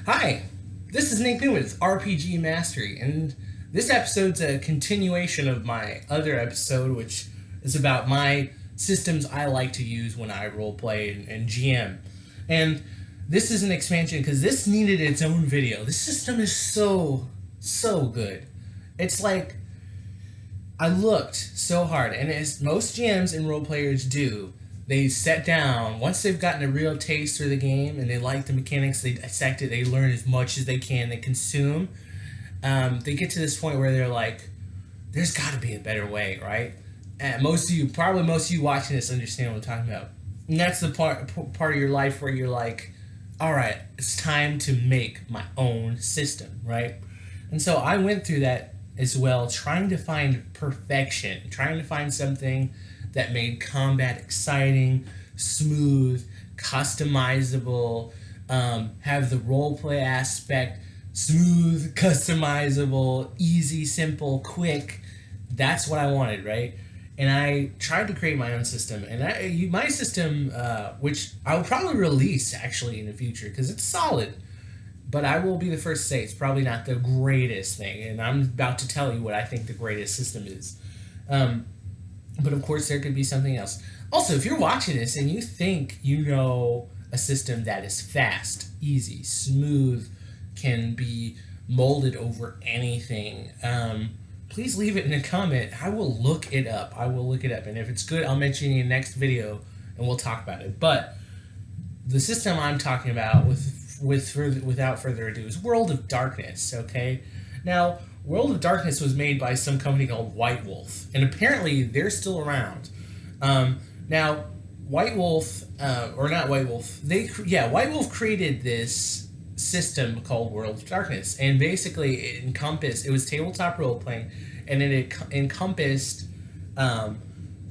Hi, this is Nick Newman's RPG Mastery, and this episode's a continuation of my other episode, which is about my systems I like to use when I roleplay and GM. And this is an expansion because this needed its own video. This system is so good. It's like I looked so hard, and as most GMs and role players do, they sit down once they've gotten a real taste for the game and they like the mechanics. They dissect it. They learn as much as they can. They consume. They get to this point where they're like, "There's got to be a better way, right?" And most of you watching this, understand what I'm talking about. And that's the part of your life where you're like, "All right, it's time to make my own system," right? And so I went through that as well, trying to find perfection, trying to find something that made combat exciting, smooth, customizable, have the roleplay aspect, smooth, customizable, easy, simple, quick. That's what I wanted, right? And I tried to create my own system, and my system, which I will probably release actually in the future because it's solid. But I will be the first to say it's probably not the greatest thing, and I'm about to tell you what I think the greatest system is. But of course, there could be something else. Also, if you're watching this and you think you know a system that is fast, easy, smooth, can be molded over anything, please leave it in a comment. I will look it up. And if it's good, I'll mention it in the next video, and we'll talk about it. But the system I'm talking about, without further ado, is World of Darkness. Okay, now World of Darkness was made by some company called White Wolf, and apparently they're still around. Now, White Wolf, or not White Wolf, White Wolf created this system called World of Darkness, and basically it was tabletop role playing, and it encompassed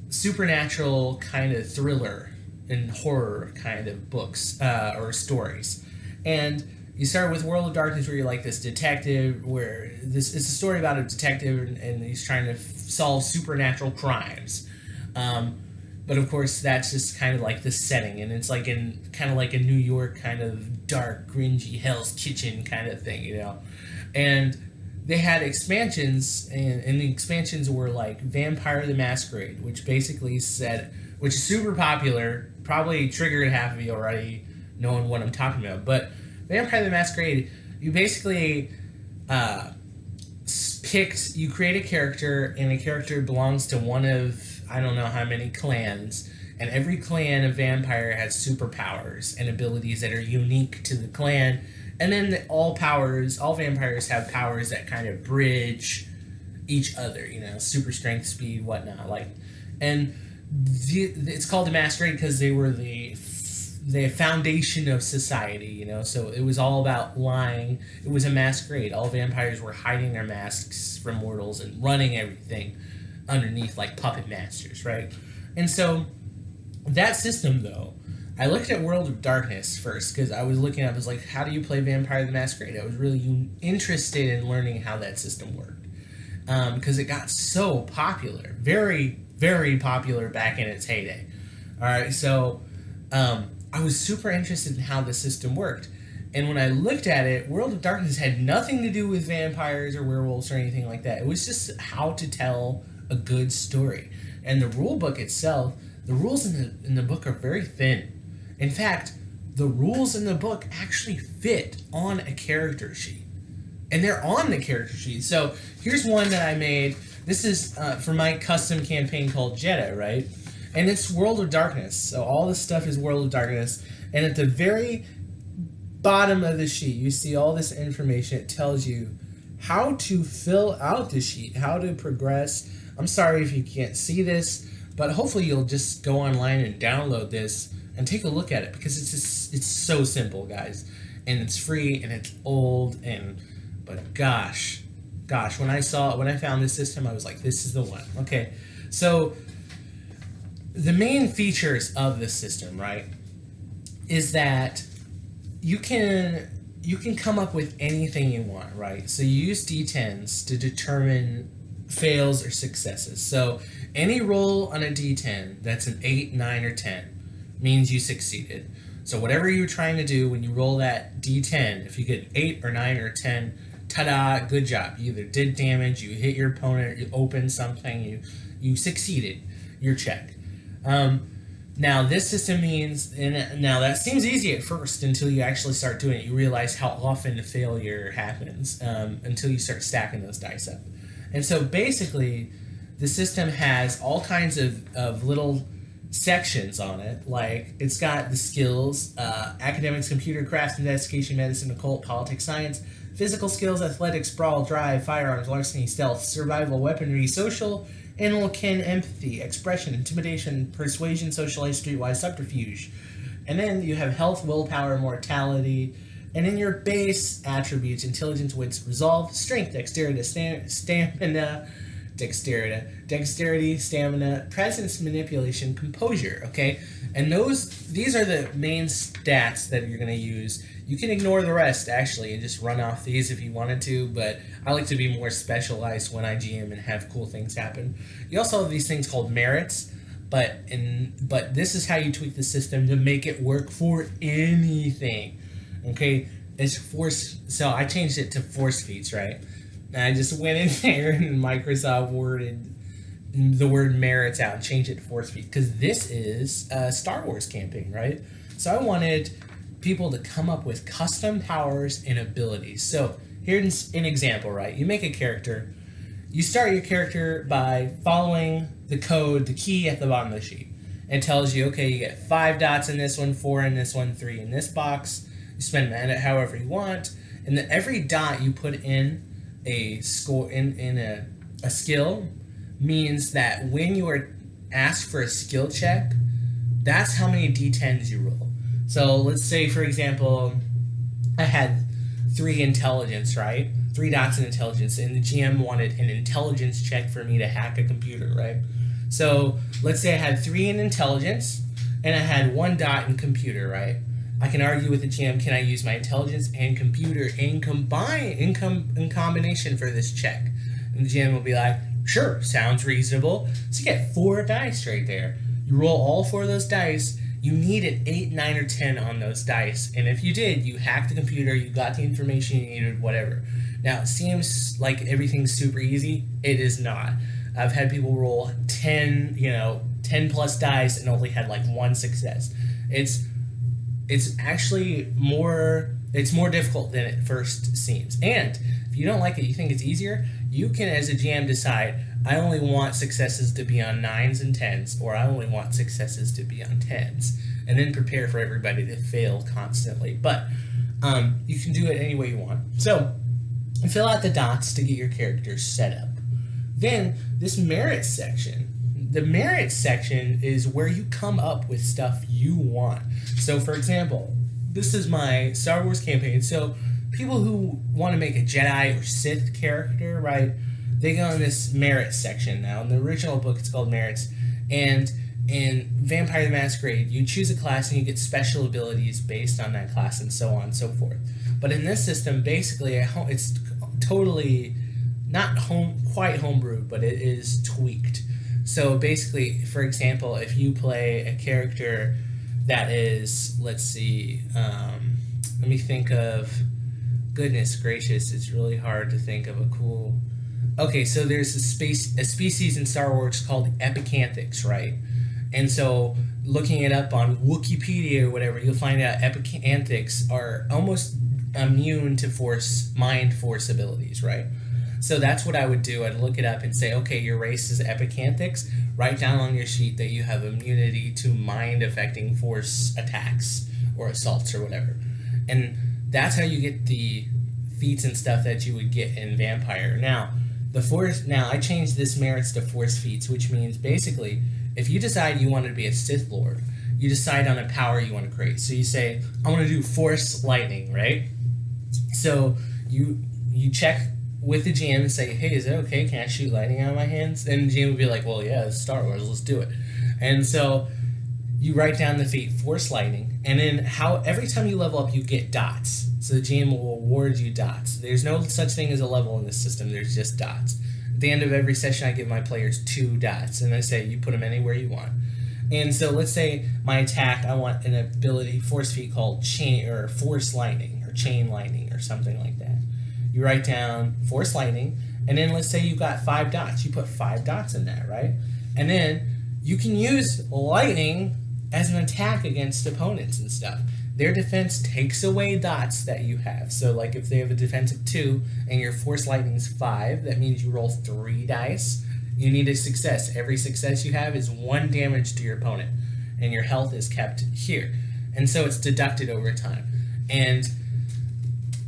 supernatural kind of thriller and horror kind of books or stories, and you start with World of Darkness, where you're like this detective, where it's a story about a detective and he's trying to solve supernatural crimes. But of course, that's just kind of like the setting, and it's like kind of like a New York kind of dark, gringy Hell's Kitchen kind of thing, you know. And they had expansions, and the expansions were like Vampire the Masquerade, which is super popular, probably triggered half of you already knowing what I'm talking about, but Vampire the Masquerade, you basically you create a character, and a character belongs to one of, I don't know how many clans, and every clan of vampire has superpowers and abilities that are unique to the clan, and then all vampires have powers that kind of bridge each other, super strength, speed, whatnot, and it's called the Masquerade because they were the foundation of society, so it was all about lying. It was a masquerade. All vampires were hiding their masks from mortals and running everything underneath like puppet masters, right? And so that system, though, I looked at World of Darkness first because I was looking up, I was like, how do you play Vampire the Masquerade? I was really interested in learning how that system worked because it got so popular, very, very popular back in its heyday. All right, so I was super interested in how the system worked. And when I looked at it, World of Darkness had nothing to do with vampires or werewolves or anything like that. It was just how to tell a good story. And the rule book itself, the rules in the book are very thin. In fact, the rules in the book actually fit on a character sheet. And they're on the character sheet. So here's one that I made. This is for my custom campaign called Jetta, right? And it's World of Darkness. So all this stuff is World of Darkness. And at the very bottom of the sheet, you see all this information. It tells you how to fill out the sheet, how to progress. I'm sorry if you can't see this, but hopefully you'll just go online and download this and take a look at it, because it's so simple, guys. And it's free, and it's old, but gosh, when I found this system, I was like, this is the one. Okay, so the main features of this system, right, is that you can come up with anything you want, right? So you use D10s to determine fails or successes. So any roll on a D10 that's an 8, 9, or 10 means you succeeded. So whatever you're trying to do when you roll that d10, if you get 8 or 9 or 10, ta-da, good job. You either did damage, you hit your opponent, you opened something, you succeeded your check. Now this system means, and now that seems easy at first until you actually start doing it. You realize how often the failure happens until you start stacking those dice up. And so basically, the system has all kinds of little sections on it. Like, it's got the skills, academics, computer, crafts, investigation, medicine, occult, politics, science, physical skills, athletics, brawl, drive, firearms, larceny, stealth, survival, weaponry, social, animal kin, empathy, expression, intimidation, persuasion, socialize, streetwise, subterfuge. And then you have health, willpower, mortality. And in your base attributes, intelligence, wits, resolve, strength, dexterity, stamina, dexterity, stamina, presence, manipulation, composure, okay? And these are the main stats that you're going to use. You can ignore the rest, actually, and just run off these if you wanted to, but I like to be more specialized when I GM and have cool things happen. You also have these things called merits, but this is how you tweak the system to make it work for anything, okay? It's force, so I changed it to force feats, right? And I just went in there in Microsoft Word and the word merits out and changed it to force feats, because this is a Star Wars campaign, right? So I wanted people to come up with custom powers and abilities. So here's an example, right? You make a character. You start your character by following the code, the key at the bottom of the sheet. It tells you, okay, you get 5 dots in this one, 4 in this one, 3 in this box. You spend mana however you want. And then every dot you put in a score in a skill means that when you are asked for a skill check, that's how many d10s you roll. So let's say, for example, I had 3 intelligence, right? 3 dots in intelligence, and the GM wanted an intelligence check for me to hack a computer, right? So let's say I had 3 in intelligence, and I had 1 dot in computer, right? I can argue with the GM, can I use my intelligence and computer in combination for this check? And the GM will be like, sure, sounds reasonable. So you get 4 dice right there. You roll all 4 of those dice. You need an 8, 9, or 10 on those dice. And if you did, you hacked the computer, you got the information you needed, whatever. Now, it seems like everything's super easy. It is not. I've had people roll 10 plus dice and only had like 1 success. It's actually more difficult than it first seems. And if you don't like it, you think it's easier, you can, as a GM, decide, I only want successes to be on 9s and 10s, or I only want successes to be on 10s, and then prepare for everybody to fail constantly. But you can do it any way you want. So fill out the dots to get your character set up. Then this merit section. The merit section is where you come up with stuff you want. So, for example, this is my Star Wars campaign. So people who want to make a Jedi or Sith character, right, they go in this merit section. Now, in the original book, it's called merits. And in Vampire the Masquerade, you choose a class and you get special abilities based on that class and so on and so forth. But in this system, basically, it's totally not quite homebrewed, but it is tweaked. So basically, for example, if you play a character that is, let's see, let me think of, goodness gracious, it's really hard to think of a cool, okay, so there's a species in Star Wars called epicanthics, right? And so looking it up on Wikipedia or whatever, you'll find out epicanthics are almost immune to mind force abilities, right? So that's what I would do. I'd look it up and say, okay, your race is epicanthics. Write down on your sheet that you have immunity to mind-affecting force attacks or assaults or whatever. And that's how you get the feats and stuff that you would get in Vampire. Now, I changed this merits to force feats, which means basically, if you decide you want to be a Sith Lord, you decide on a power you want to create. So you say, I want to do Force Lightning, right? So you check with the GM and say, hey, is it okay? Can I shoot lightning out of my hands? And the GM would be like, well, yeah, it's Star Wars, let's do it. And so you write down the feat, Force Lightning, and then every time you level up, you get dots. So the GM will award you dots. There's no such thing as a level in this system, there's just dots. At the end of every session, I give my players 2 dots, and I say, you put them anywhere you want. And so let's say my attack, I want an ability, force feat called chain or force lightning or chain lightning or something like that. You write down force lightning, and then let's say you got 5 dots. You put 5 dots in that, right? And then you can use lightning as an attack against opponents and stuff. Their defense takes away dots that you have. So like if they have a defense of 2 and your force lightning's 5, that means you roll 3 dice. You need a success. Every success you have is 1 damage to your opponent, and your health is kept here. And so it's deducted over time. And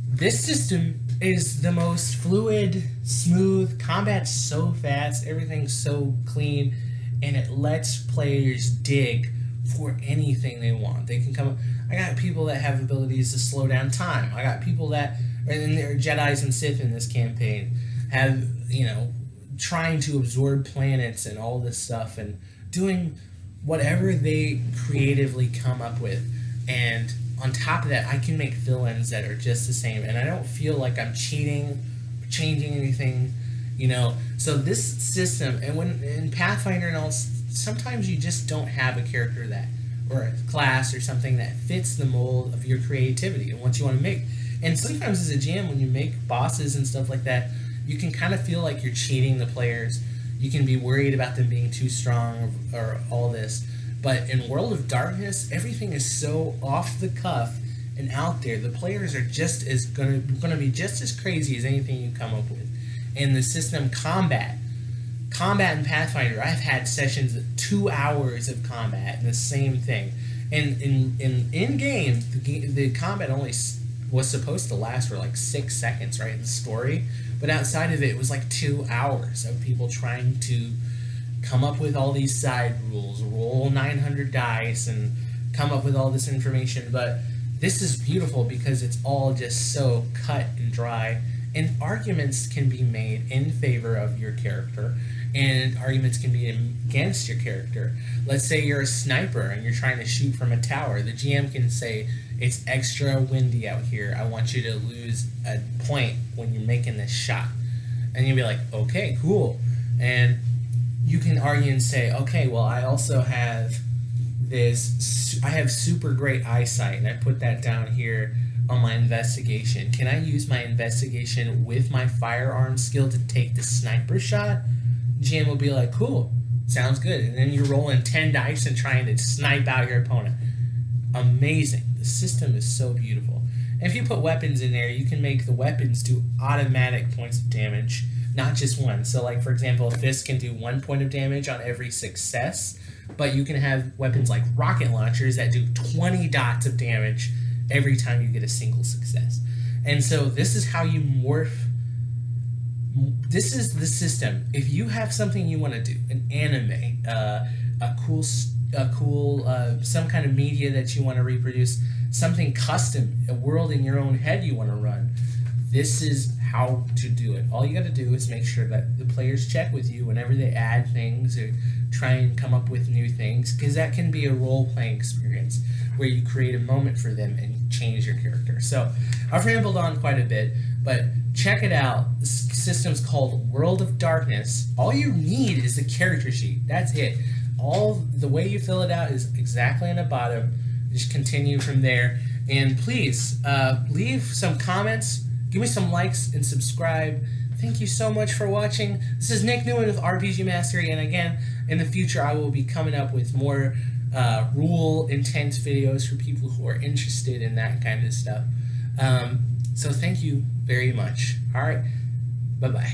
this system is the most fluid, smooth, combat's so fast, everything's so clean, and it lets players dig for anything they want. They can come. I got people that have abilities to slow down time. I got people that, and there are Jedis and Sith in this campaign, have, trying to absorb planets and all this stuff and doing whatever they creatively come up with. And on top of that, I can make villains that are just the same, and I don't feel like I'm cheating, changing anything, So this system, and when in Pathfinder and all, sometimes you just don't have a character that, or a class or something that fits the mold of your creativity and what you want to make. And sometimes as a GM, when you make bosses and stuff like that, you can kind of feel like you're cheating the players. You can be worried about them being too strong or all this. But in World of Darkness, everything is so off the cuff and out there. The players are just as gonna be just as crazy as anything you come up with. And the system combat in Pathfinder, I've had sessions of 2 hours of combat and the same thing. And in game, the combat only was supposed to last for like 6 seconds, right? In the story, but outside of it, it was like 2 hours of people trying to come up with all these side rules, roll 900 dice, and come up with all this information. But this is beautiful because it's all just so cut and dry, and arguments can be made in favor of your character, and arguments can be against your character. Let's say you're a sniper and you're trying to shoot from a tower. The GM can say, it's extra windy out here. I want you to lose a point when you're making this shot. And you'll be like, okay, cool. And you can argue and say, okay, well, I also have I have super great eyesight, and I put that down here on my investigation. Can I use my investigation with my firearm skill to take the sniper shot? GM will be like, cool, sounds good. And then you're rolling 10 dice and trying to snipe out your opponent. Amazing. The system is so beautiful. And if you put weapons in there, you can make the weapons do automatic points of damage, not just one. So like, for example, a fist can do 1 point of damage on every success, but you can have weapons like rocket launchers that do 20 dots of damage every time you get a single success. And so this is how you morph. This is the system. If you have something you want to do, an anime, a cool some kind of media that you want to reproduce, something custom, a world in your own head you want to run, this is how to do it. All you got to do is make sure that the players check with you whenever they add things or try and come up with new things, because that can be a role-playing experience where you create a moment for them and change your character. So I've rambled on quite a bit, but check it out. The system's called World of Darkness. All you need is the character sheet. That's it. All the way you fill it out is exactly on the bottom. Just continue from there. And please leave some comments. Give me some likes and subscribe. Thank you so much for watching. This is Nick Newman with RPG Mastery, and again, in the future, I will be coming up with more rule-intense videos for people who are interested in that kind of stuff. So thank you very much. All right, bye-bye.